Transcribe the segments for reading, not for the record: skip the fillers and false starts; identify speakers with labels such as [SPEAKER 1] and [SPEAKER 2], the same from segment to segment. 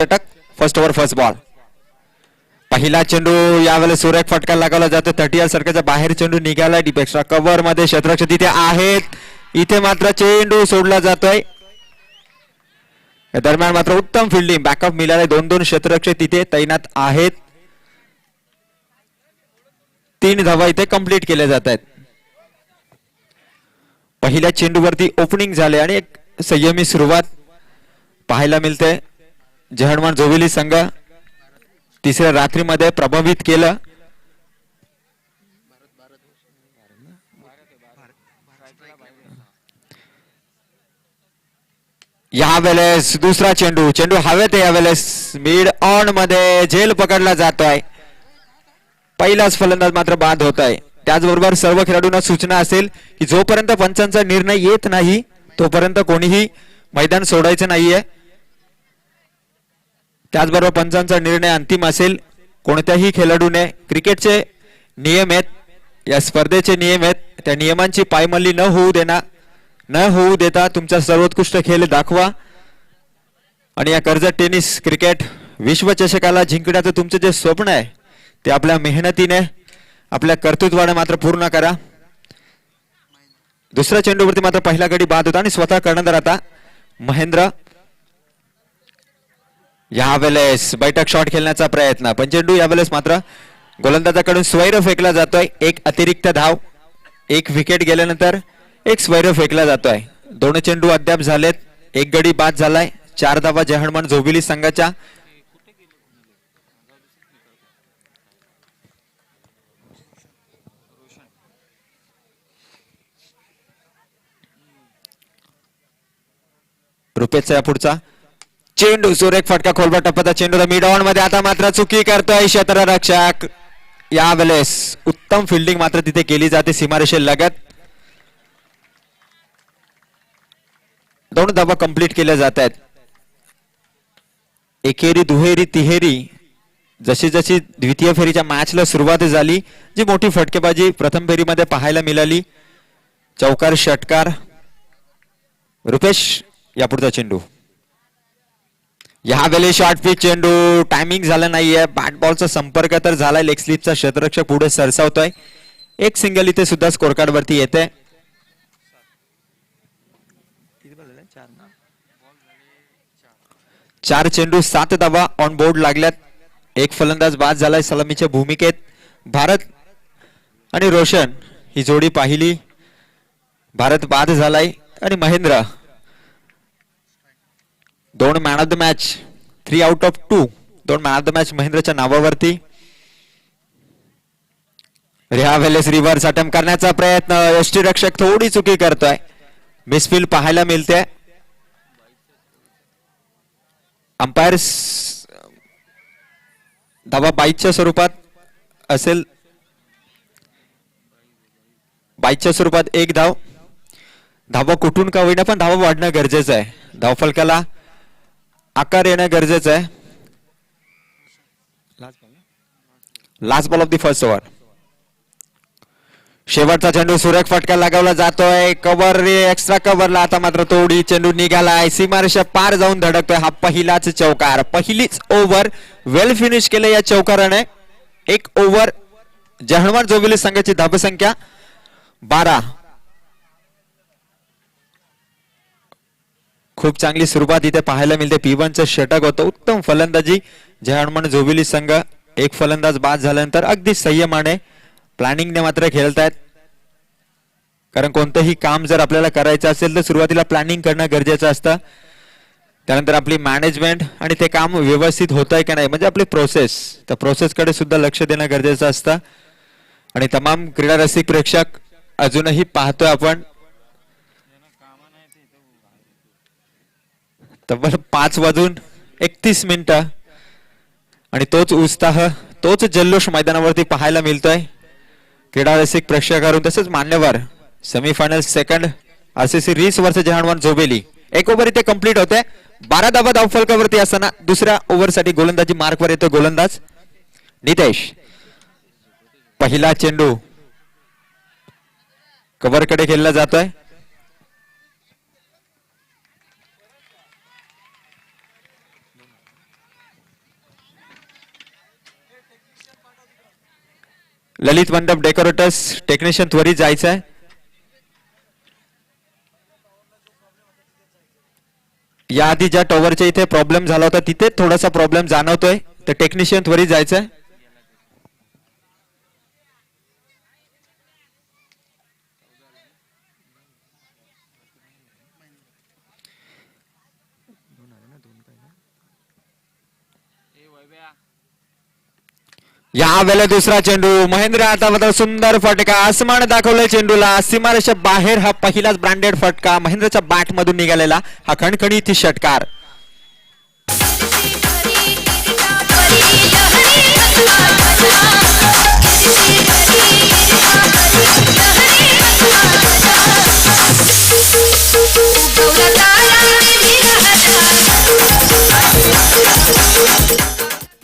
[SPEAKER 1] षटक first over first ball. पहिला चेंडू यावेळेस सुरेख फटका लागवला जातो. 30 सर्कलच्या बाहेर चेंडू निघाला. डीप एक्स्ट्रा कव्हर मध्ये क्षेत्ररक्षक तिथे आहेत. इथे मात्र चेंडू सोडला जातोय. या दरम्यान मात्र उत्तम फिल्डिंग बॅकअप मिळाले. 2-2 क्षेत्ररक्षक तिथे तैनात आहेत. 3 धावा इथे कंप्लीट केल्या जात आहेत. पहिल्या चेंडूवरती ओपनिंग झाले आणि एक संयमी सुरुवात पाहायला मिळते. जहणमान जोविली संघ तिसऱ्या रात्रीमध्ये प्रभावित केलं. यावेळेस दुसरा चेंडू हवेत. यावेळेस मिड ऑन मध्ये झेल पकडला जातोय. पहिलाच फलंदाज मात्र बाद होत आहे. त्याचबरोबर सर्व खेळाडूंना सूचना असेल की जोपर्यंत पंचांचा निर्णय येत नाही तोपर्यंत कोणीही मैदान सोडायचं नाहीये. त्याचबरोबर पंचांचा निर्णय अंतिम असेल. कोणत्याही खेळाडूने क्रिकेटचे नियम आहेत, या स्पर्धेचे नियम आहेत, त्या नियमांची पायमल्ली न होऊ देता तुमचा सर्वोत्कृष्ट खेळ दाखवा. आणि या कर्जत टेनिस क्रिकेट विश्वचषकाला जिंकण्याचं तुमचं जे स्वप्न आहे ते आपल्या मेहनतीने आपल्या कर्तृत्वाने मात्र पूर्ण करा. दुसऱ्या चेंडूवरती मात्र पहिला गडी बाद होता आणि स्वतः कर्णधार आता महेंद्र. यावेळेस बैठक शॉट खेळण्याचा प्रयत्न, पण चेंडू यावेळेस मात्र गोलंदाजाकडून स्वैर फेकला जातोय. एक अतिरिक्त धाव, एक विकेट गेल्यानंतर एक स्वैर फेकला जातोय. 2 चेंडू अद्याप झालेत. एक गडी बाद झालाय. 4 धावा जहणमान जोबिली संघाच्या. रुपेशचा या पुढचा चेंडू सुरेख फटका खोलवर टप्प्याचा चेंडू मिड ऑन मध्ये. आता मात्र चुकी करतोय क्षेत्ररक्षक. यावेळेस उत्तम फिल्डिंग मात्र तिथे केली जाते सीमारेषे लगत. 2 धावा कंप्लीट केल्या जात आहेत. एकेरी दुहेरी तिहेरी जशी जशी द्वितीय फेरीच्या मॅचला सुरुवात झाली, जी मोठी फटकेबाजी प्रथम फेरीमध्ये पाहायला मिळाली. चौकार षटकार. रुपेश या पुढचा चेंडू. यावेळी शॉर्ट पिच चेंडू, टायमिंग झालं नाहीये. बॅट बॉलचा संपर्क तर झालाय. लेग स्लिपचा क्षेत्ररक्षक पुढे सरसावतोय. एक सिंगल इथे सुद्धा स्कोर कार्ड वरती येते. 4 चेंडू 7 धावा ऑन बोर्ड लागल्यात. एक फलंदाज बाद झालाय सलामीच्या भूमिकेत. भारत आणि रोशन ही जोडी पाहिली. भारत बाद झालाय आणि Mahendra 2 man of the match, 3 out of 2. 2 man of the match महेंद्रच्या नावावरती. यावेळेस रिव्हर्स अटेम्प्ट करण्याचा प्रयत्न. यष्टीरक्षक थोडी चुकी करतोय. मिसफील्ड पाहायला मिळते. अंपायर धावा 22च्या स्वरूपात असेल. 22च्या स्वरूपात एक धाव. धावा कुठून का होईना पण धावा वाढणं गरजेचं आहे. धावफलकाला आकार येणं गरजेचं आहे. Last ball of the first over. शेवटचा चेंडू सुरेख फटका लगावला जातोय. कव्हर एक्स्ट्रा कव्हरला. आता मात्र तोडी चेंडू निघालाय. सीमारेषा पार जाऊन धडकतोय. हा पहिलाच चौकार. पहिलीच ओव्हर वेल फिनिश केलं या चौकाराने. एक ओव्हर. जहणमान जोबिली संघाची धावसंख्या 12. खूप चांगली सुरुवात इथे पाहायला मिळते. P1चं षटक होतं. उत्तम फलंदाजी जहणमान जोबिली संघ. एक फलंदाज बाद झाल्यानंतर अगदी संयमाने प्लॅनिंगने मात्र खेळतायत. कारण कोणतंही काम जर आपल्याला करायचं असेल तर सुरुवातीला प्लॅनिंग करणं गरजेचं असतं. त्यानंतर आपली मॅनेजमेंट आणि ते काम व्यवस्थित होत आहे का नाही म्हणजे आपली प्रोसेस, त्या प्रोसेसकडे सुद्धा लक्ष देणं गरजेचं असतं. आणि तमाम क्रीडा रसिक प्रेक्षक अजूनही पाहतोय आपण. तब्बल 5:31 आणि तोच उत्साह, तोच जल्लोष मैदानावरती पाहायला मिळतोय क्रीडा रसिक प्रेक्षकांकडून. तसेच मान्यवर सेमीफायनल सेकंड RCC रीस वर्सेस जहानवान जोबेली. एक ओव्हर इथे कंप्लीट होते. 12 धावा धावफलकावरती असताना दुसऱ्या ओव्हरसाठी गोलंदाजी मार्कवर येतो गोलंदाज नितेश. पहिला चेंडू कव्हरकडे खेळला जातोय. ललित मंडप डेकोरेटर्स टेक्निशियन त्वरित जायचं आहे. याआधी ज्या टॉवरच्या इथे प्रॉब्लेम झाला होता तिथे थोडासा प्रॉब्लेम जाणवतोय, तर टेक्निशियन त्वरित जायचं आहे. यावेळेला दुसरा चेंडू महेंद्र आता सुंदर फटका आसमान दाखवलंय चेंडूला सीमारेषा बाहेर. हा पहिलाच ब्रँडेड फटका महेंद्रच्या बॅट मधून निघालेला हा खणखणीत षटकार.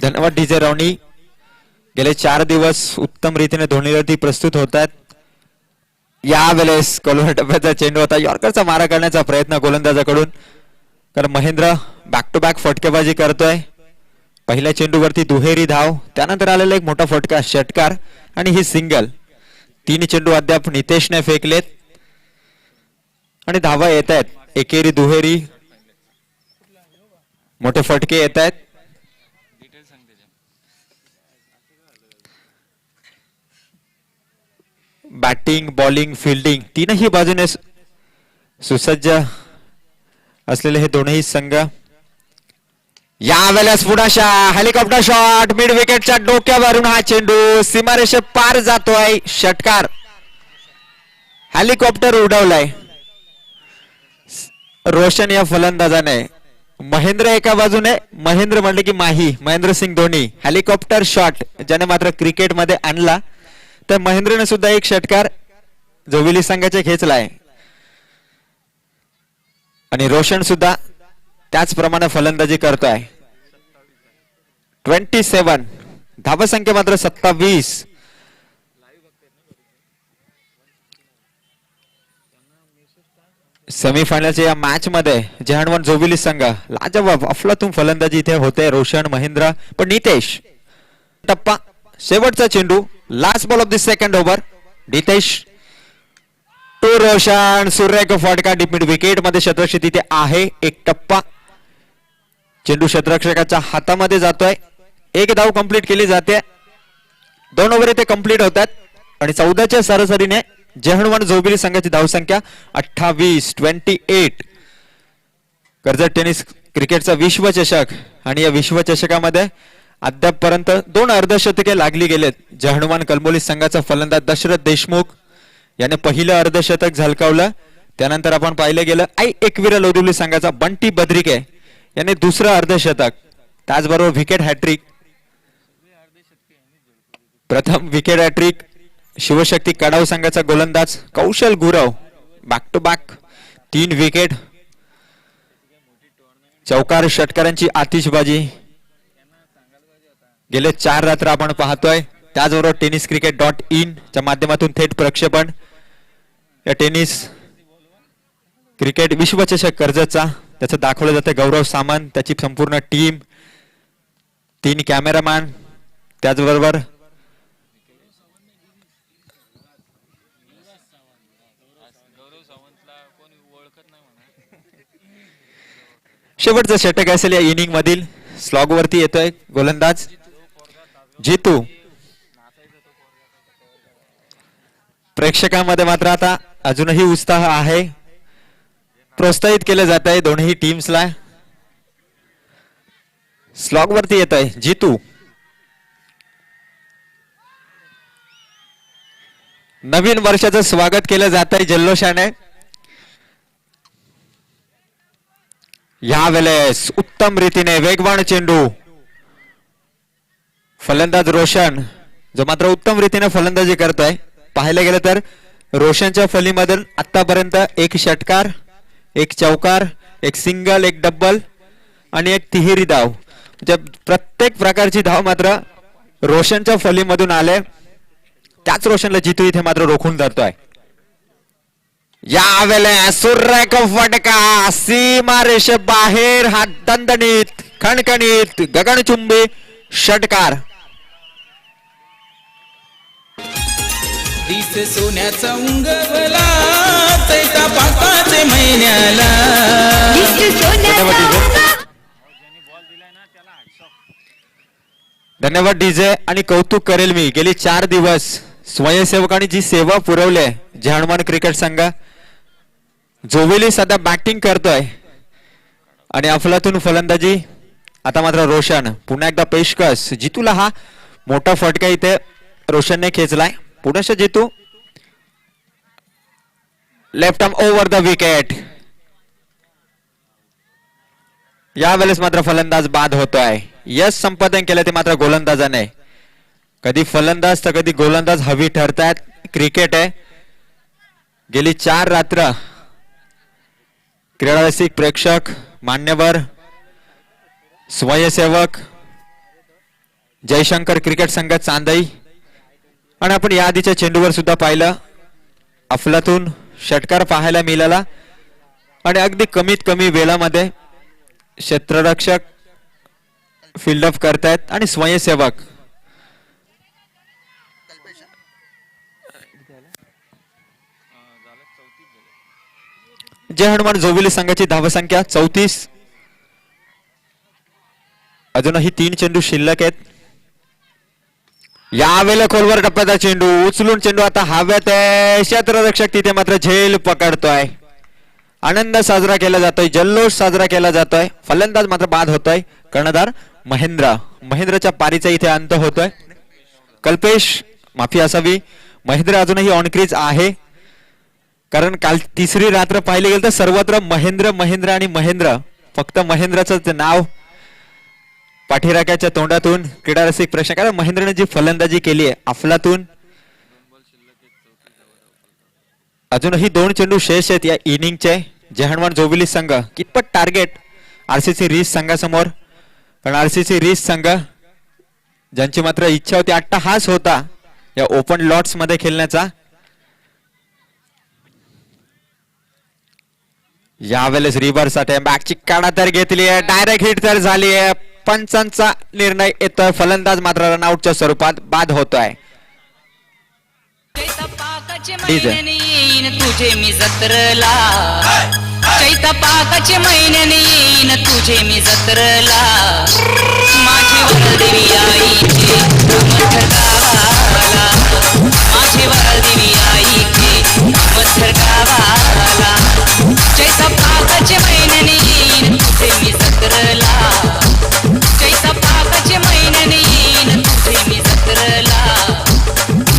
[SPEAKER 1] धन्यवाद डीजे रावणी. गेले 4 दिवस उत्तम रीतीने धोनीवरती प्रस्तुत होत आहेत. यावेळेस कोलवर टप्प्याचा चेंडू होता, यॉर्करचा मारा करण्याचा प्रयत्न गोलंदाजाकडून, कारण महेंद्र बॅक टू बॅक फटकेबाजी करतोय. पहिल्या चेंडूवरती दुहेरी धाव, त्यानंतर आलेला एक मोठा फटका षटकार आणि ही सिंगल. 3 चेंडू अद्याप नितेशने फेकलेत आणि धावा येत आहेत. एकेरी दुहेरी मोठे फटके येत आहेत. बॅटिंग बॉलिंग फिल्डिंग तीनही बाजूने सुसज्ज असलेले हे दोनही संघ. यावेळेस पुढाशा हेलिकॉप्टर शॉट मिड विकेटच्या डोक्यावरून हा चेंडू सीमारेषे पार जातोय. षटकार. हेलिकॉप्टर उडवलाय रोशन या फलंदाजाने. महेंद्र एका बाजूने, महेंद्र म्हणले की माही महेंद्रसिंग धोनी. हेलिकॉप्टर शॉट ज्याने मात्र क्रिकेटमध्ये आणला, तर महेंद्रने सुद्धा एक षटकार जोविली संघाचे खेचलाय आणि रोशन सुद्धा त्याचप्रमाणे फलंदाजी करतोय. 27 धावसंख्या मात्र 27. सेमीफायनलच्या या मॅच मध्ये जेहानवन जोविली संघ लाजवाब अफलातून फलंदाजी इथे होते. रोशन महेंद्र पण नितेश. टप्पा शेवटचा चेंडू last ball of the second over. Nitesh to Roshan सुरेख फटका डीप मिड विकेट मध्ये क्षेत्ररक्षक तिथे आहे. एक टप्पा चेंडू क्षेत्ररक्षकाच्या हातामध्ये जातोय. एक धाव कंप्लीट केली जाते. 2 ओव्हर इथे कंप्लीट होतात आणि 14च्या सरासरीने जेहानवन जोबिली संघाची धावसंख्या 28. कर्जत टेनिस क्रिकेटचा विश्वचषक आणि या विश्वचषकामध्ये अद्यापपर्यंत 2 अर्धशतके लागली गेलेत. जेहानवन कलमोली संघाचा फलंदाज दशरथ देशमुख याने पहिलं अर्धशतक झळकावलं. त्यानंतर आपण पाहिलं गेलं एकवीर लोधिवली संघाचा बंटी बद्रिके याने दुसरं अर्धशतक, त्याचबरोबर विकेट हॅट्रिक. प्रथम विकेट हॅट्रिक शिवशक्ती कडाव संघाचा गोलंदाज Kaushal Gurav back to back 3 wicket. चौकार षटकारांची आतिषबाजी गेले 4 रात्र आपण पाहतोय. त्याचबरोबर टेनिस cricket.in च्या माध्यमातून थेट प्रक्षेपण या टेनिस क्रिकेट विश्वचषक कर्जतचा त्याचं दाखवलं जातं. गौरव सामंत त्याची संपूर्ण टीम, 3 कॅमेरामॅन, त्याचबरोबर शेवटचं षटक असेल या इनिंग मधील. स्लॉग वरती येतोय गोलंदाज जितू. प्रेक्षकांमध्ये मात्र आता अजूनही उत्साह आहे. प्रोत्साहित केले जात आहे दोन्ही टीम्सला. स्लॉग वरती येत आहे जितू. नवीन वर्षाचं स्वागत केलं जात आहे जल्लोषाने. यावेळेस उत्तम रीतीने वेगवान चेंडू. फलंदाज रोशन जो मात्र उत्तम रीतीने फलंदाजी करतोय. पाहायला गेलं तर रोशनच्या फलीमधून आतापर्यंत 1 षटकार, 1 चौकार, 1 सिंगल, 1 डबल आणि 1 तिहेरी धाव. म्हणजे प्रत्येक प्रकारची धाव मात्र रोशनच्या फलीमधून आले. त्याच रोशनला जितू इथे मात्र रोखून धरतोय. यावेळेस सुरेख फटका सीमारेषे बाहेर. हा दणदणीत खणखणीत गगनचुंबी षटकार.
[SPEAKER 2] दिस सोन्याचा उंगवला चैता पाकाचे महिन्याला.
[SPEAKER 1] धन्यवाद डीजे. आणि कौतुक करेल मी, गेली 4 दिवस स्वयंसेवकांनी जी सेवा पुरवली आहे जे हनुमान क्रिकेट संघ. जोविली सध्या बॅटिंग करतोय आणि अफलातून फलंदाजी. आता मात्र रोशन पुन्हा एकदा पेशकश. जितूला हा मोठा फटका इथे रोशनने खेचलाय. पुनश्च Jitu left arm over the wicket. यावेळेस मात्र फलंदाज बाद होतोय. यश संपादन केलं ते मात्र गोलंदाजाने. कधी फलंदाज तर कधी गोलंदाज हवी ठरतायत. क्रिकेट आहे. गेली 4 रात्र क्रीडा रसिक, प्रेक्षक, मान्यवर, स्वयंसेवक, जयशंकर क्रिकेट संघ चांदई आणि आपण या आधीच्या चेंडूवर सुद्धा पाहिलं अफलातून षटकार पाहायला मिळाला. आणि अगदी कमीत कमी वेळामध्ये क्षेत्ररक्षक फील्डअप करतायत आणि स्वयंसेवक जय हनुमान जोविली संघाची धावसंख्या 34. अजूनही 3 चेंडू शिल्लक आहेत. यावेळेला खोलवर टप्प्याचा चेंडू उचलून चेंडू आता हव्यात आहे. क्षेत्ररक्षक तिथे मात्र झेल पकडतोय. आनंद साजरा केला जातोय, जल्लोष साजरा केला जातोय. फलंदाज मात्र बाद होतोय. कर्णधार महेंद्रच्या पारीचा इथे अंत होतोय. कल्पेश माफी असावी. महेंद्र अजूनही ऑन क्रीज आहे, कारण काल 3री रात्र पाहिले गेलं तर सर्वत्र महेंद्र आणि महेंद्र. फक्त महेंद्रच नाव पाठीराख्याच्या तोंडातून क्रीडा रसिक प्रेक्षकांना. महेंद्रने जी फलंदाजी केली आहे अफलातून. अजूनही 2 चेंडू शेष आहेत या इनिंगचे. जय हनुमान जोविली संघ कितपत टार्गेट आरसीसी रीस संघासमोर. पण आरसीसी रीस संघ ज्यांची मात्र इच्छा होती, अट्टहास होता या ओपन लॉट्स मध्ये खेळण्याचा. यावेळेस रिव्हर्स बॅकची काढा तर घेतली आहे. डायरेक्ट हिट तर झाली आहे. पंचांचा निर्णय येतोय. फलंदाज मात्र रनआउटच्या स्वरूपात बाद होतोय.
[SPEAKER 3] तुझे मी जत्रला चैता पाकाचे महिन्याने येईन तुझे मी जत्रला. माझी वरदेवी आईचे मथर गावाला, माझी वरदेवी आईचे मथर गावाला. चैता पाकाचे महिन्याने येईन तुझे मी जत्रला, चैता पाकाचे महिन्याने येईन तुझे मी जत्रला.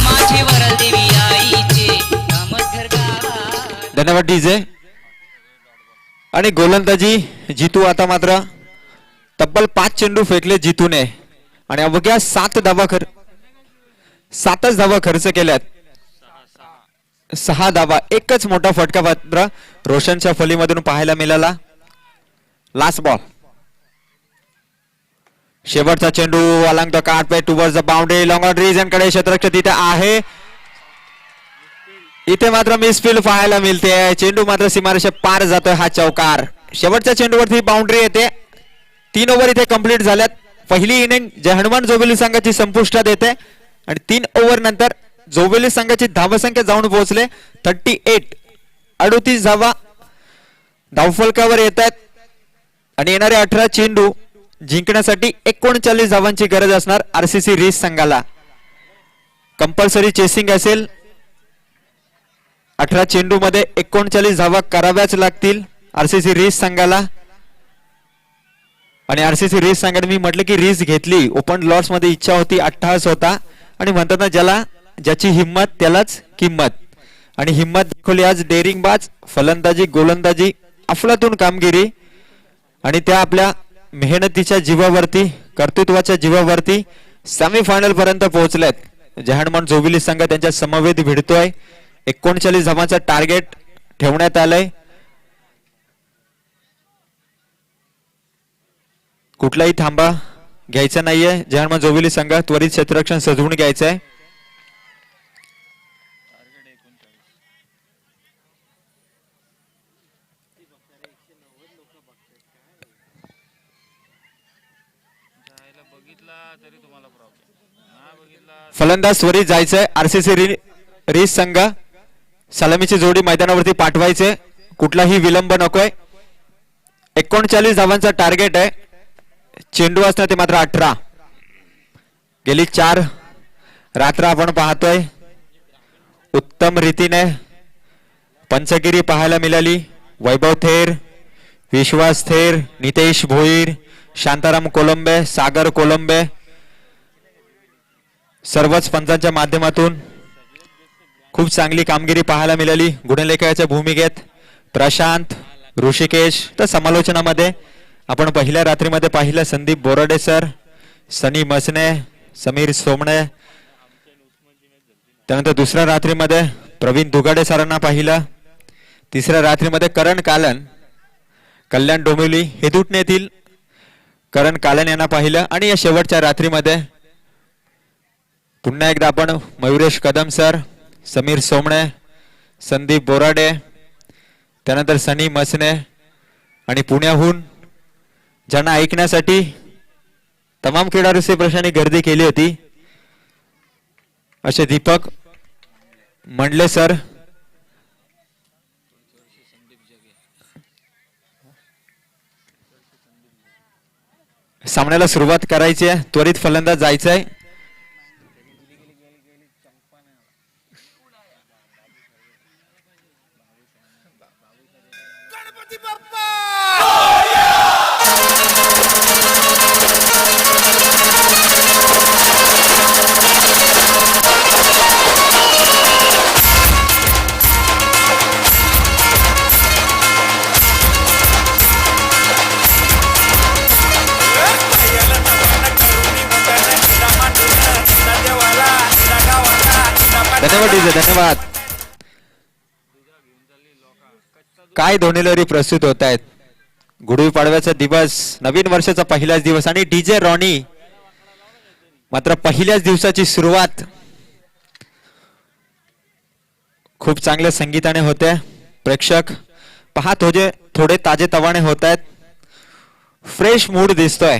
[SPEAKER 3] माझी वरदेवी आईचे मथर गावाला.
[SPEAKER 1] धन्यवाद डीजे. आणि गोलंदाजी जितू आता मात्र तब्बल 5 चेंडू फेकले जितूने आणि अवघ्या 7 धावा 7च धावा खर्च केल्यात. 6 धावा. एकच मोठा फटका मात्र रोशनच्या फलीमधून पाहायला मिळाला. Last ball. शेवटचा चेंडू along the carpet towards the boundary. Long on region कडे क्षेत्ररक्षक तिथे आहे. इथे मात्र मिसफील्ड पाहायला मिळते. चेंडू मात्र सीमारेषे पार जातोय. हा चौकार. शेवटच्या चेंडूवरती बाउंड्री येते. 3 ओव्हर इथे कंप्लीट झाल्यात. पहिली इनिंग जय हनुमान जोविली संघाची संपुष्टात येते आणि 3 ओव्हर नंतर जोविली संघाची धावसंख्या जाऊन पोहोचले 38. 38 धावा धावफलकावर येत आहेत आणि येणारे 18 चेंडू जिंकण्यासाठी 39 धावांची गरज असणार आरसीसी रीस संघाला. कंपल्सरी चेसिंग असेल. 18 चेंडू मध्ये 39 धावा कराव्याच लागतील आरसीसी रीस संघाला. आणि आरसीसी रीस संघाने मी म्हटलं की रीस घेतली. ओपन लॉट्स मध्ये इच्छा होती, अट्टहास होता आणि म्हणतात ना ज्याची हिंमत त्यालाच किंमत. आणि हिंमत दाखवली आज डेअरिंगबाज फलंदाजी, गोलंदाजी, अफलातून कामगिरी आणि त्या आपल्या मेहनतीच्या जीवावरती, कर्तृत्वाच्या जीवावरती सेमीफायनल पर्यंत पोहोचल्यात. जय हनुमान जोविली संघ त्यांच्या समवेत भिडतोय. 39 धावांचं टार्गेट ठेवण्यात आलंय. कुठलाही थांबा घ्यायचा नाहीये. जय हनुमान जोविली संघ त्वरित क्षेत्ररक्षण सजवून घ्यायचंय. फलंदाज त्वरित जायचंय. आरसीसी रीस संघ सलामीची जोडी मैदानावरती पाठवायचे, कुठलाही विलंब नकोय. 39 धावांचा टार्गेट आहे. चेंडू असणार ते मात्र 18. गेली 4 रात्र आपण पाहतोय उत्तम रीतीने पंचगिरी पाहायला मिळाली. वैभव थेर, विश्वास थेर, नितेश भोईर, शांताराम कोलंबे, सागर कोलंबे सर्वच पंचांच्या माध्यमातून खूप चांगली कामगिरी पाहायला मिळाली. गुणलेखकाच्या भूमिकेत प्रशांत, ऋषिकेश, तर समालोचनामध्ये आपण पहिल्या रात्रीमध्ये पाहिलं संदीप बोराडे सर, सनी मसने, समीर सोमणे. त्यानंतर दुसऱ्या रात्रीमध्ये प्रवीण दुगाडे सरांना पाहिलं. तिसऱ्या रात्रीमध्ये करण कालन, कल्याण डोंबिवली हेदुटणे येथील करण कालन यांना पाहिलं. आणि या शेवटच्या रात्रीमध्ये पुन्हा एकदा आपण मयुरेश कदम सर, समीर सोमणे, संदीप बोराडे, त्यानंतर सनी मसने आणि पुण्याहून ज्यांना ऐकण्यासाठी तमाम क्रीडा रसिक प्रशांनी गर्दी केली होती असे दीपक मंडले सर, सामन्याला सुरुवात करायची आहे. त्वरित फलंदाज जायचं आहे. धन्यवाद डीजे, धन्यवाद. काय दोन्ही प्रस्तुत होत आहेत. गुढीपाडव्याचा दिवस, नवीन वर्षाचा पहिलाच दिवस आणि डीजे रॉनी मात्र पहिल्याच दिवसाची सुरुवात खूप चांगल्या संगीताने होते. प्रेक्षक पाहत होते, थोडे ताजे तवाने होत आहेत. फ्रेश मूड दिसतोय.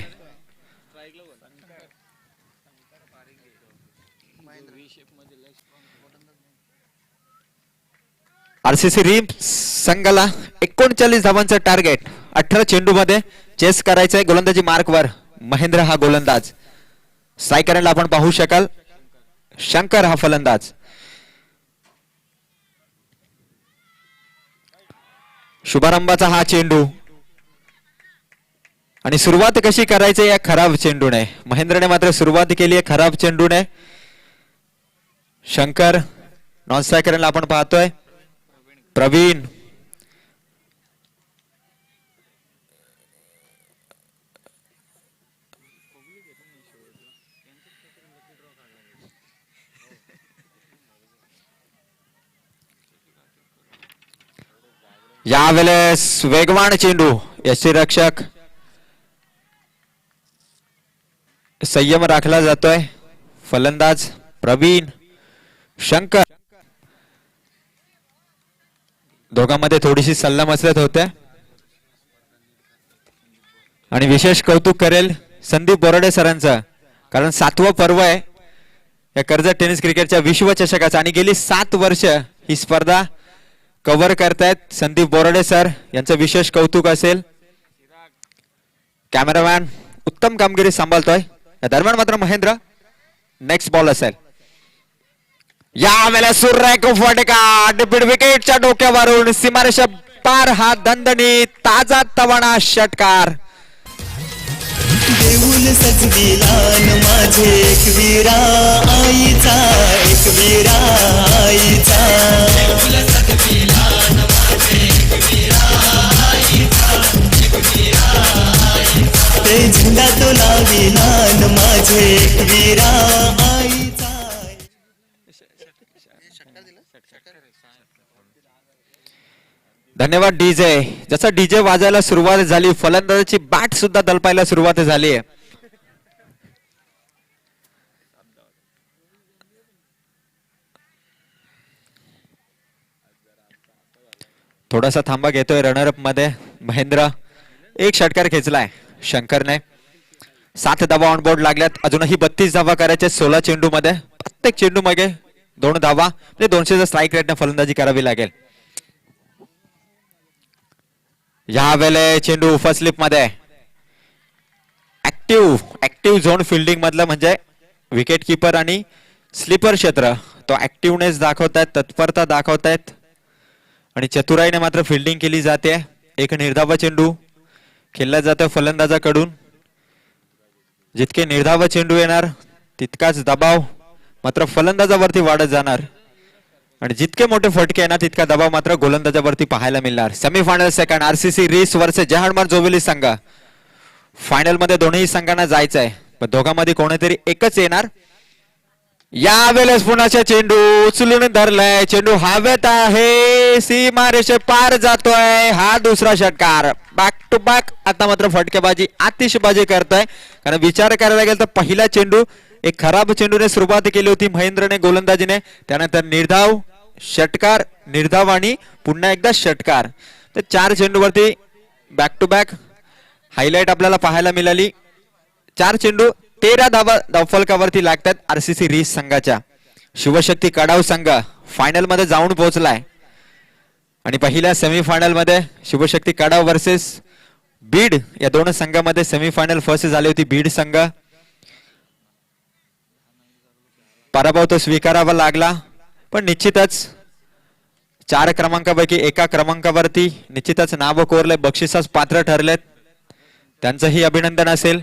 [SPEAKER 1] आरसीसी रिम संघाला 39 धावांचं टार्गेट 18 चेंडू मध्ये चेस करायचंय. गोलंदाजी मार्कवर महेंद्र हा गोलंदाज. स्ट्रायकरला आपण पाहू शकाल शंकर हा फलंदाज. शुभारंभाचा हा चेंडू आणि सुरुवात कशी करायची या खराब चेंडूने. महेंद्रने मात्र सुरुवात केली आहे खराब चेंडूने. शंकर नॉन स्ट्रायकरला आपण पाहतोय प्रवीण, यावेळेस वेगवान चेंडू. यष्टीरक्षक संयम राखला जातोय. फलंदाज प्रवीण, शंकर दोघांमध्ये थोडीशी सल्लामसलत होते. आणि विशेष कौतुक करेल संदीप बोराडे सरांचं, कारण 7वं पर्व आहे या कर्जत टेनिस क्रिकेटच्या विश्वचषकाचं आणि गेली 7 वर्ष ही स्पर्धा कव्हर करतायत संदीप बोराडे सर. यांचं विशेष कौतुक असेल. कॅमेरामॅन उत्तम कामगिरी सांभाळतोय. या दरम्यान मात्र महेंद्र नेक्स्ट बॉल असेल. यावेळेला सुरेख फटका डिपिड विकेटच्या डोक्यावरून सीमारेषा पार हा दणदणी ताजा तवाना षटकार.
[SPEAKER 4] देऊल सजविलान माझे एकवीरा आईचा, एकवीरा आईचा. देऊल सजविलान माझे एकवीरा आईचा, एकवीरा आईचा. ते झेंडा तो लाविलान माझे एकवीरा आईचा.
[SPEAKER 1] धन्यवाद डीजे. जसा डीजे वाजायला सुरुवात झाली फलंदाजाची बॅट सुद्धा दलपायला सुरुवात झाली आहे. थोडासा थांबा घेतोय रनरअप मध्ये महेंद्र. एक षटकार खेचलाय शंकरने. 7 धावा ऑन बोर्ड लागल्यात. अजूनही 32 धावा करायच्या 16 चेंडू मध्ये. प्रत्येक चेंडू मध्ये 2 धावा म्हणजे 200चा स्ट्राईक रेटने फलंदाजी करावी लागेल. या वेळेला चेंडू फर्स्ट स्लिप मध्ये ऍक्टिव्ह झोन फिल्डिंग मधलं म्हणजे विकेट किपर आणि स्लीपर क्षेत्र तो ऍक्टिव्हनेस दाखवतायत, तत्परता दाखवतायत आणि चतुराईने मात्र फिल्डिंग केली जाते. एक निर्धाव चेंडू खेळला जातो फलंदाजाकडून. जितके निर्धाव चेंडू येणार तितकाच दबाव मात्र फलंदाजावरती वाढत जाणार आणि जितके मोठे फटके येणार तितका दबाव मात्र गोलंदाजावरती पाहायला मिळणार. सेमीफायनल सेकंड आरसीसी रिस वर्सेस जहांगीर जोविली संघ. फायनल मध्ये दोन्ही संघांना जायचं आहे पण दोघांमध्ये कोणीतरी एकच येणार. यावेळेस पुन्हा चेंडू उचलून धरलाय, चेंडू हवेत आहे, सीमारेषे पार जातोय. हा दुसरा षटकार बॅक टू बॅक. आता मात्र फटकेबाजी आतिषबाजी करतोय कारण विचार करायला गेला तर पहिला चेंडू एक खराब चेंडूने सुरुवात केली होती महेंद्रने गोलंदाजीने, त्यानंतर निर्धाव, षटकार, निर्धाव आणि पुन्हा एकदा षटकार. तर 4 चेंडूवरती बॅक टू बॅक हायलाइट आपल्याला पाहायला मिळाली. 4 चेंडू 13 धावा धावफलकावरती लागतात आरसीसी रिस संघाच्या. शिवशक्ती कडाव संघ फायनल मध्ये जाऊन पोहोचलाय आणि पहिल्या सेमीफायनल मध्ये शिवशक्ती कडाव वर्सेस बीड या दोन संघामध्ये सेमीफायनल फर्स्ट झाली होती. बीड संघ पराभव तो स्वीकारावा लागला पण निश्चितच 4 क्रमांकापैकी एका क्रमांकावरती निश्चितच नाव कोरले, बक्षिसास पात्र ठरलेत, त्यांचंही अभिनंदन असेल.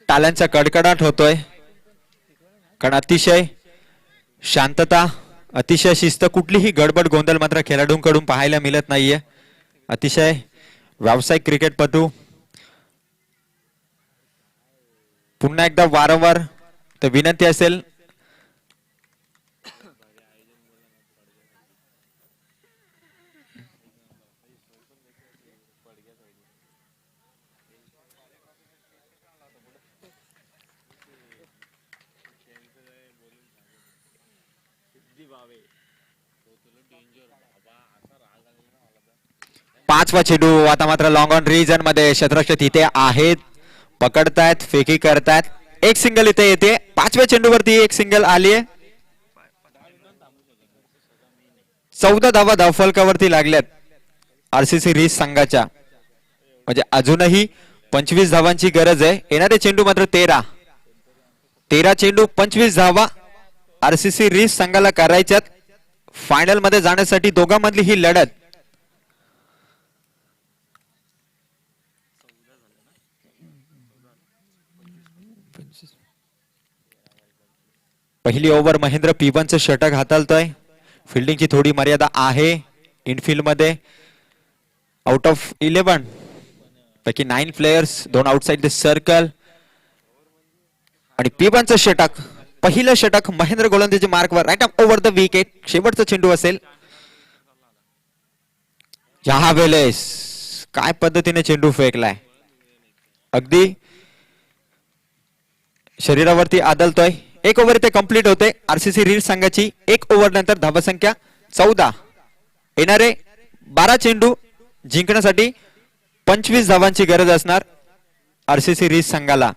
[SPEAKER 1] टाळ्यांचा कडकडाट होतोय कारण अतिशय शांतता, अतिशय शिस्त, कुठलीही गडबड गोंधळ मात्र खेळाडूंकडून पाहायला मिळत नाहीये. अतिशय व्यावसायिक क्रिकेटपटू. पुन्हा एकदा वारंवार तर विनंती असेल पाचवा चेंडू आता मात्र लॉंग ऑन रिजन मध्ये क्षेत्ररक्षक तिथे आहेत, पकडतायत, फेकी करतायत. एक सिंगल इथे येते. 5व्या चेंडूवरती एक सिंगल आली आहे. 14 धावा धावफलकावरती लागल्यात आरसीसी रिस संघाच्या, म्हणजे अजूनही 25 धावांची गरज आहे. येणारे चेंडू मात्र 13 चेंडू 25 धावा आरसीसी रिस संघाला करायच्यात फायनल मध्ये जाण्यासाठी. दोघांमधली ही लढत पहिली ओव्हर महेंद्र पीबनचं षटक हाताळतोय. फिल्डिंगची थोडी मर्यादा आहे इनफिल्ड मध्ये. आउट ऑफ 11 पैकी 9 प्लेयर्स, 2 आउटसाइड द सर्कल आणि पीबनचं षटक, पहिलं षटक महेंद्र गोलंदाजी मार्कवर right up over the wicket. शेवटचा चेंडू असेल. या वेळेस काय पद्धतीने चेंडू फेकलाय, अगदी शरीरावरती आदळतोय. 1 ओव्हर इथे कंप्लीट होते आरसीसी रिस संघाची. 1 ओव्हर नंतर धावसंख्या 14. येणारे 12 चेंडू जिंकण्यासाठी 25 धावांची गरज असणार आरसीसी रिस संघाला.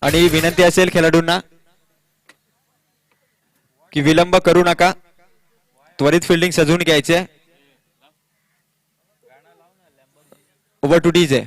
[SPEAKER 1] आणि विनंती असेल खेळाडूंना की विलंब करू नका, त्वरित फिल्डिंग सजवून घ्यायचे. Over to DJ.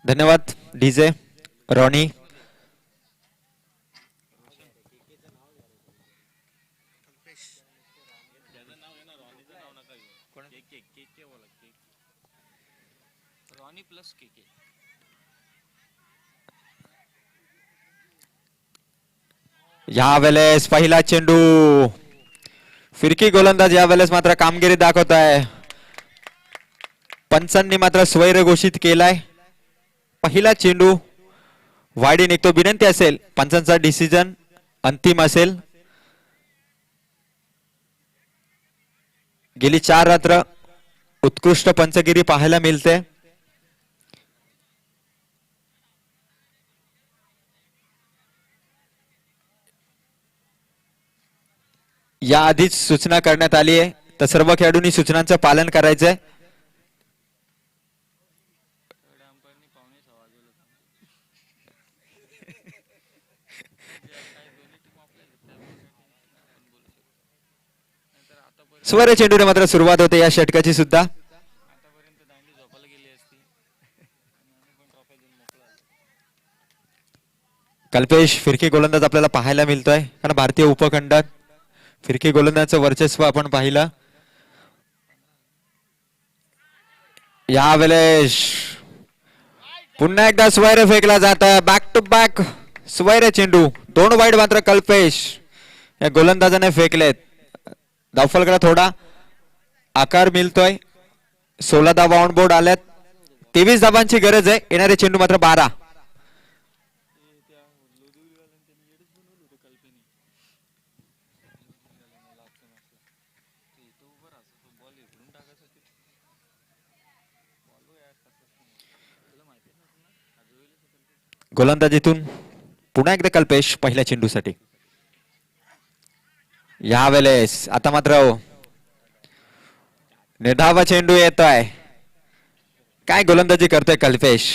[SPEAKER 1] धन्यवाद डीजे रॉनी. या वेळेस पहिला चेंडू, फिरकी गोलंदाज या वेळेस मात्र कामगिरी दाखवत आहे. पंचांनी मात्र स्वैर घोषित केलाय. पहिला चेंडू वाडी निघतो. विनंती असेल पंचांचा डिसिजन अंतिम असेल. गेली 4 रात्र उत्कृष्ट पंचगिरी पाहायला मिळते. या आधीच सूचना करण्यात आली आहे तर सर्व खेळाडूंनी सूचनांचं पालन करायचंय. स्वर चेंडूने मात्र सुरुवात होते या षटकाची सुद्धा. कल्पेश फिरकी गोलंदाज आपल्याला पाहायला मिळतोय कारण भारतीय उपखंडात फिरकी गोलंदाजाचं वर्चस्व आपण पाहिलं. यावेळेस पुन्हा एकदा स्वैर फेकला जात. बॅक टू बॅक स्वैर चेंडू. 2 वाईड मात्र कल्पेश या गोलंदाजाने फेकलेत. धावफलकाला थोडा आकार मिळतोय. 16 धावा ऑन बोर्ड आल्यात. 23 धावांची गरज आहे. येणारे चेंडू मात्र 12. गोलंदाजीतून पुन्हा एकदा कल्पेश पहिल्या चेंडूसाठी. यावेळेस आता मात्र निर्धाव चेंडू येतोय. काय गोलंदाजी करतोय कल्पेश.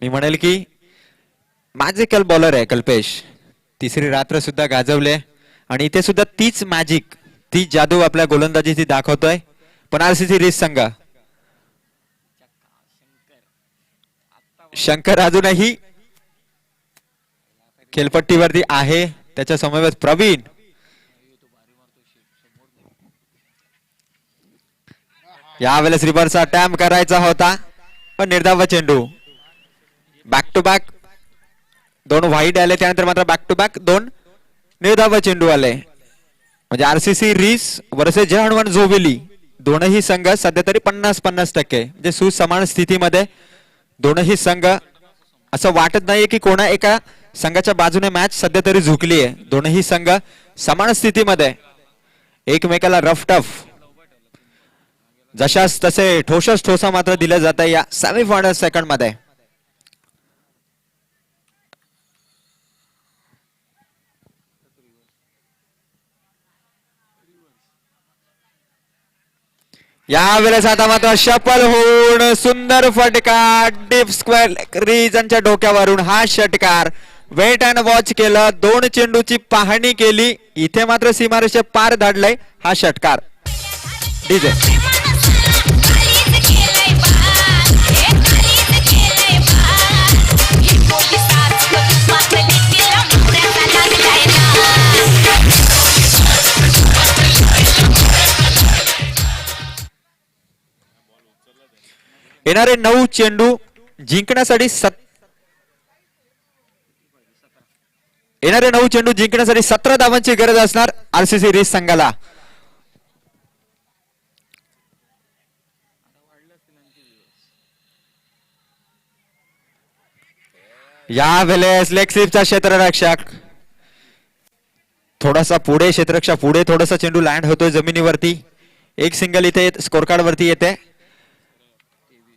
[SPEAKER 1] मी म्हणेल की मॅजिकल बॉलर आहे कल्पेश. तिसरी रात्र सुद्धा गाजवले आणि इथे सुद्धा तीच मॅजिक ती जादू आपल्या गोलंदाजीची दाखवतोय. पण आरसीसी रिस संघ शंकर अजूनही खेळपट्टीवरती आहे. त्याच्या समवेत प्रवीण. यावेळेस रिव्हर्सचा अटॅम्प करायचा होता पण निर्धाव चेंडू. बॅक टू बॅक 2 व्हाईट आले. त्यानंतर मात्र बॅक टू बॅक 2 निर्धाव चेंडू आले. म्हणजे आरसीसी रिस वर्सेस जय हनुमान झोबिली दोनही संघ सध्या तरी 50-50% म्हणजे सुसमान स्थितीमध्ये दोनही संघ. असं वाटत नाहीये की कोणा एका संघाच्या बाजूने मॅच सध्या तरी झुकली आहे. दोनही संघ समान स्थितीमध्ये एकमेकाला रफ टफ जशास तसे ठोसच ठोसा मात्र दिला जात आहे या सेमीफायनल सेकंड मध्ये. यावेळेस आता मात्र शफल होऊन सुंदर फटका डीप स्क्वेअर रिजनच्या डोक्यावरून हा षटकार वेट अँड वॉच केलं. 2 चेंडूची पाहणी केली. इथे मात्र सीमारेषे पार धाडलाय हा षटकार. डीजे येणारे 9 चेंडू जिंकण्यासाठी येणारे 9 चेंडू जिंकण्यासाठी 17 धावांची गरज असणार आरसीसी रिस संघाला. यावेळेस लेग स्लिपचा क्षेत्ररक्षक थोडासा पुढे क्षेत्ररक्षक पुढे थोडासा चेंडू लँड होतोय जमिनीवरती. एक सिंगल इथे स्कोर कार्ड वरती येते.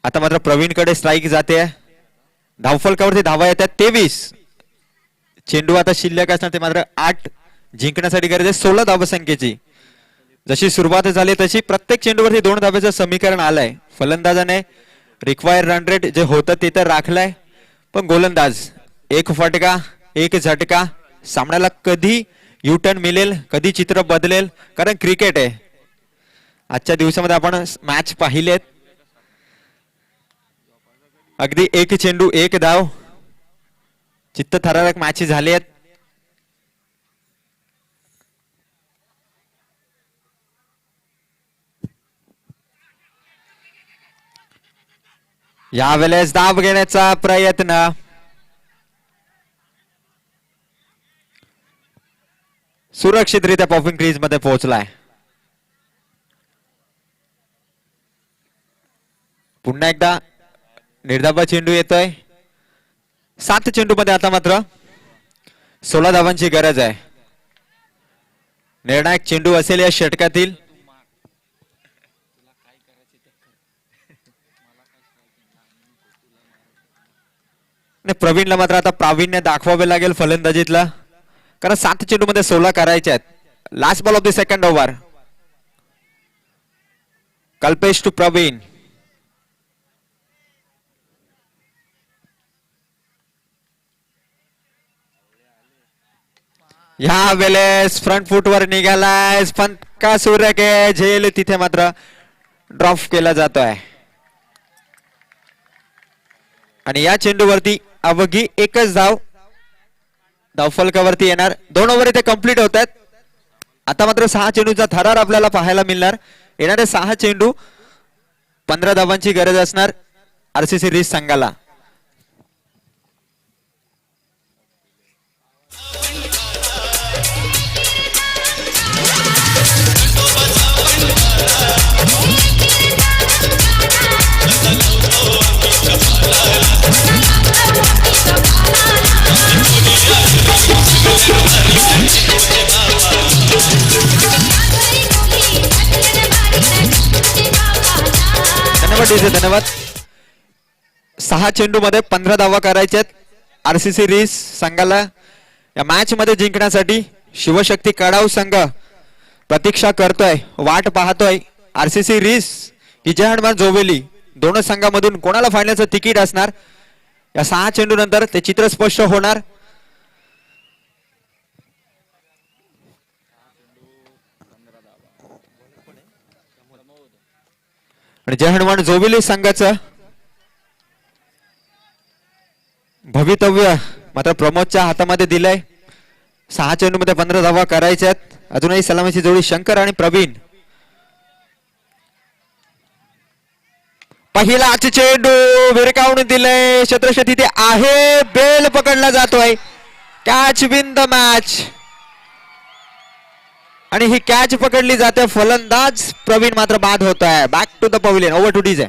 [SPEAKER 1] आता मात्र प्रवीण कडे स्ट्राईक जाते. धावफलकावरती धावा येतात 23. चेंडू आता शिल्लक असणार ते मात्र 8 जिंकण्यासाठी गरज आहे 16 धावसंख्येची. जशी सुरुवात झाली तशी प्रत्येक चेंडूवरती 2 धाब्याचं समीकरण आलंय. फलंदाजाने रिक्वायर्ड रन रेट जे होतं ते तर राखलंय पण गोलंदाज 1 फटका 1 झटका सामन्याला कधी युटर्न मिळेल कधी चित्र बदलेल कारण क्रिकेट आहे. आजच्या दिवसामध्ये आपण मॅच पाहिलेत. अगदी 1 चेंडू 1 धाव चित्तथरारक मॅच झाली आहेत. यावेळेस दाब घेण्याचा प्रयत्न. सुरक्षितरित्या पॉपिंग क्रीज मध्ये पोहोचलाय. पुन्हा एकदा निर्धावा चेंडू येतोय. 7 चेंडू मध्ये आता मात्र 16 धावांची गरज आहे. निर्णायक चेंडू असेल या षटकातील. प्रवीणला मात्र आता प्रावीण्य दाखवावे लागेल फलंदाजीतला, कारण 7 चेंडू मध्ये 16 करायचे आहेत. Last ball of the second over. Kalpesh to Pravin. या वेळेस फ्रंट फुट वर निघालाय फटका सूर्य के झेल, तिथे मात्र ड्रॉप केला जातोय. आणि या चेंडूवरती अवघी एकच धावफलकावरती येणार. 2 ओव्हर इथे कंप्लीट होत आहेत. आता मात्र 6 चेंडूचा थरार आपल्याला पाहायला मिळणार. येणारे 6 चेंडू 15 धावांची गरज असणार आरसीसी रिस संघाला. धन्यवाद. 6 चेंडू मध्ये 15 धावा करायच्यात आरसीसी रिस संघाला. या मॅच मध्ये जिंकण्यासाठी शिवशक्ती कडाव संघ प्रतीक्षा करतोय, वाट पाहतोय. आरसीसी रिस विजय हनुमान जोवेली दोन संघामधून कोणाला फायनलचं तिकीट असणार, या 6 चेंडू नंतर ते चित्र स्पष्ट होणार. आणि जय हनुमान जोविली संघाचं भवितव्य मात्र प्रमोदच्या हातामध्ये दिलंय. 6 चेंडू मध्ये 15 धावा करायच्यात. अजूनही सलामीची जोडी शंकर आणि प्रवीण. पहिला चेंडू विरकावून दिलंय क्षेत्रक्षेत्र तिथे आहे, बेल पकडला जातोय. Catch win the match. आणि ही कॅच पकडली जाते. फलंदाज प्रवीण मात्र बाद होत आहे. Back to the pavilion. Over to DJ.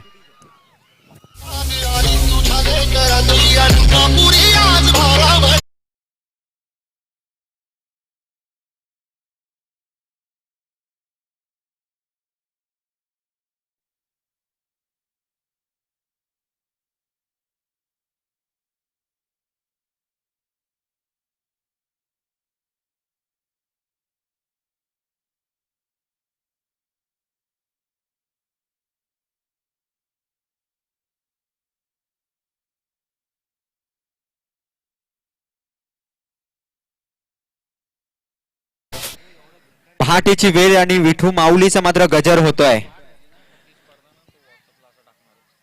[SPEAKER 1] पहाटेची वेळ आणि विठू माऊलीचा मात्र गजर होतोय.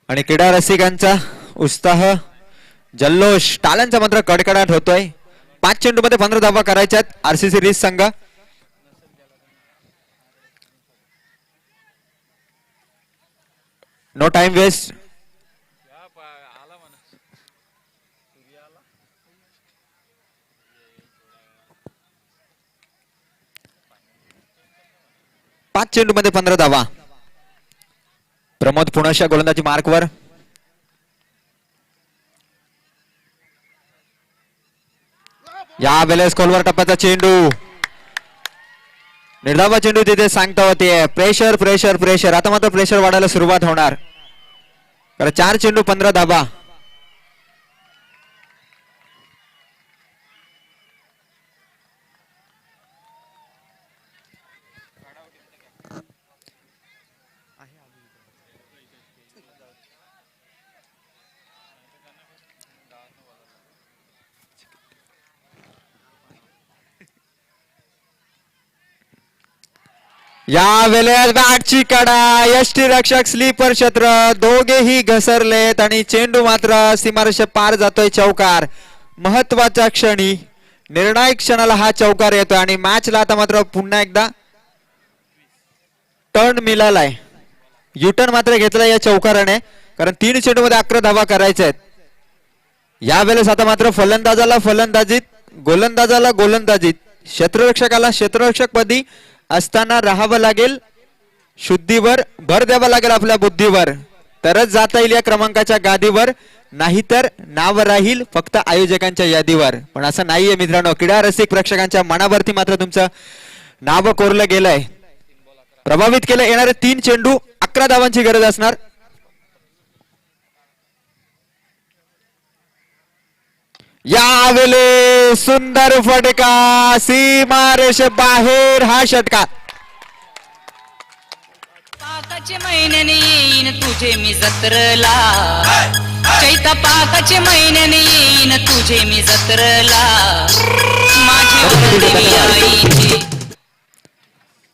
[SPEAKER 1] आणि क्रीडा रसिकांचा उत्साह, जल्लोष, टाळ्यांचा मात्र कडकडाट होतोय. 5 चेंडू मध्ये 15 धावा करायच्यात आरसीसी रिस संघ. No time waste. पाच चेंडू मध्ये 15 धावा. प्रमोद पुनशा गोलंदाजी मार्कवर. या वेळेस खोलवर टप्प्याचा चेंडू. निर्धावा चेंडू तिथे सांगता होते. Pressure pressure pressure. आता मात्र प्रेशर वाढायला सुरुवात होणार. 4 चेंडू 15 धावा. या वेळेस बॅटची कडा, यष्टी रक्षक स्लीपर क्षेत्र दोघेही घसरलेत आणि चेंडू मात्र सीमारेषे पार जातोय. चौकार. महत्वाच्या क्षणी, निर्णायक क्षणाला हा चौकार येतोय आणि मॅचला आता मात्र पुन्हा एकदा टर्न मिळालाय. युटर्न मात्र घेतला या चौकाराने, कारण 3 चेंडू मध्ये 11 धावा करायच्या आहेत. या वेळेस आता मात्र फलंदाजाला फलंदाजीत, गोलंदाजाला गोलंदाजीत, क्षेत्ररक्षकाला क्षेत्ररक्षक पदी असताना राहावं लागेल. शुद्धीवर भर द्यावा लागेल, आपल्या बुद्धीवर. तरच जाता येईल या क्रमांकाच्या गादीवर, नाहीतर नाव राहील फक्त आयोजकांच्या यादीवर. पण असं नाहीये मित्रांनो, क्रीडा रसिक प्रेक्षकांच्या मनावरती मात्र तुमचं नाव कोरलं गेलंय. प्रभावित केलं. येणारे 3 चेंडू 11 धावांची गरज असणार. यावेळी सुंदर फटका, सीमारेषे बाहेर हा षटकार.
[SPEAKER 3] पाकाचे महिन्याने येईन तुझे मी जत्रला, चैता पाकाचे महिन्याने येईन तुझे मी जत्रला, माझी वरदेवी आईची.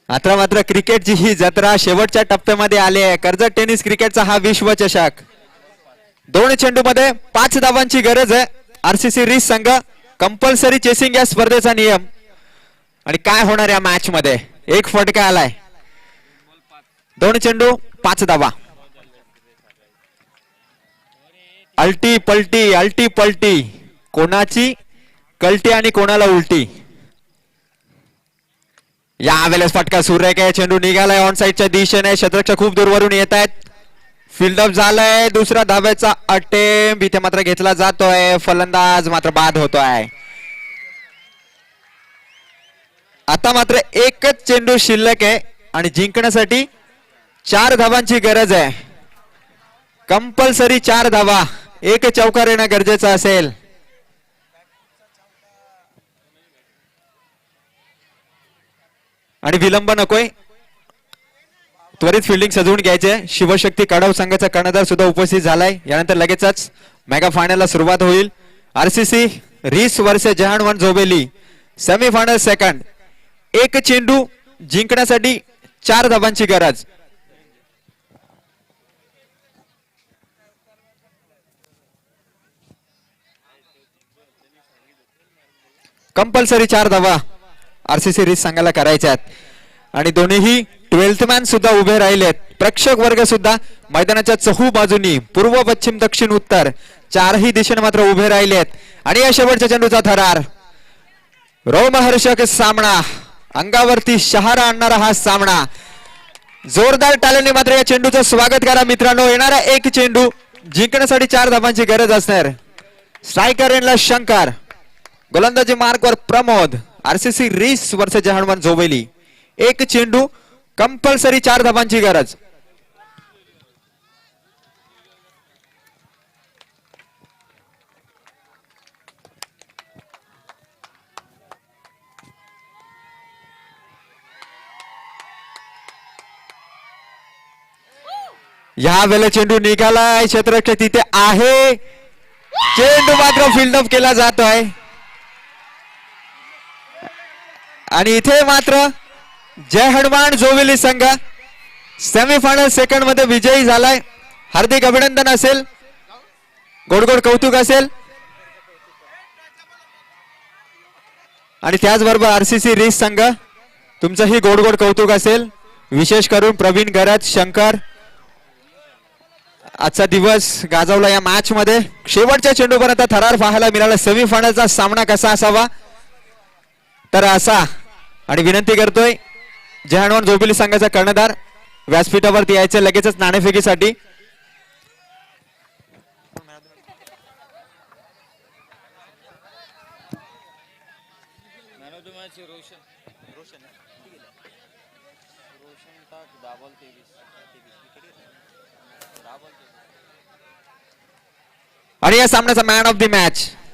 [SPEAKER 1] आता मात्र क्रिकेटची ही जत्रा शेवटच्या टप्प्यामध्ये आली आहे. कर्जत टेनिस क्रिकेटचा हा विश्वचषक. 2 चेंडू मध्ये 5 धावांची गरज आहे. आरसीसी रिस संघ. कंपल्सरी चेसिंग या स्पर्धेचा नियम. आणि काय होणार या मॅच मध्ये? एक फटका आलाय. 2 चेंडू 5 धावा. अल्टी पलटी कोणाची कल्टी आणि कोणाला उलटी. यावेळेस फटका सुरेख आहे. चेंडू निघालाय ऑन साइडच्या दिशेने. शतरक्षक खूप दूरवरून येत आहेत. फील्डअप झालाय. दुसरा धाब्याचा अटेम्प्ट इथे मात्र घेतला जातोय. फलंदाज मात्र बाद होतोय. आता मात्र एकच चेंडू शिल्लक आहे आणि जिंकण्यासाठी 4 धावांची गरज आहे. कंपल्सरी 4 धावा. एक चौकार येणं गरजेचं असेल. आणि विलंब नकोय. त्वरित फिल्डिंग सजवून घ्यायचे. शिवशक्ती कडव संघाचा कर्णधार सुद्धा उपस्थित झालाय. यानंतर लगेचच मेगा फायनलला सुरुवात होईल. आरसीसी रिस वर्सेस जहानवन झोबेली सेमीफायनल सेकंड. एक चेंडू जिंकण्यासाठी 4 धावांची गरज. कंपल्सरी 4 धावा आरसीसी रिस संघाला करायच्या आहेत. आणि दोन्हीही 12th मॅन सुद्धा उभे राहिलेत. प्रेक्षक वर्ग सुद्धा मैदानाच्या चहू बाजूनी पूर्व पश्चिम दक्षिण उत्तर 4ही दिशेने मात्र उभे राहिलेत. आणि या शेवटच्या चेंडूचा थरार. रोमहर्षक सामना. अंगावरती शहारा आणणारा हा सामना. जोरदार टाळ्यांनी मात्र या चेंडूचं स्वागत करा मित्रांनो. येणारा एक चेंडू जिंकण्यासाठी 4 धावांची गरज असणार. स्ट्रायकर एंडला शंकर. गोलंदाजी मार्कवर प्रमोद. आरसीसी रिस वर्सेस जहानवन झोबेली. एक चेंडू कंपल्सरी 4 धावांची गरज. या वेळेला चेंडू निघालाय. क्षेत्ररक्षक तिथे आहे. चेंडू मात्र फील्डअप केला जातोय. आणि इथे मात्र जय हनुमान जोवेली संघ सेमीफायनल सेकंड मध्ये विजयी झालाय. हार्दिक अभिनंदन असेल. गोड कौतुक असेल. आणि त्याचबरोबर आरसीसी रिस संघ तुमचंही गोड कौतुक असेल. विशेष करून प्रवीण गरज शंकर आजचा दिवस गाजवला या मॅच मध्ये. शेवटच्या चेंडूपर्यंत थरार पाहायला मिळाला. सेमीफायनलचा सामना कसा असावा तर असा. आणि विनंती करतोय जहानवन झोबेली संघाचा कर्णधार व्यासपीठावरती यायचं लगेचच नाणेफेकीसाठी. आणि या सामन्याचा मॅन ऑफ द मॅच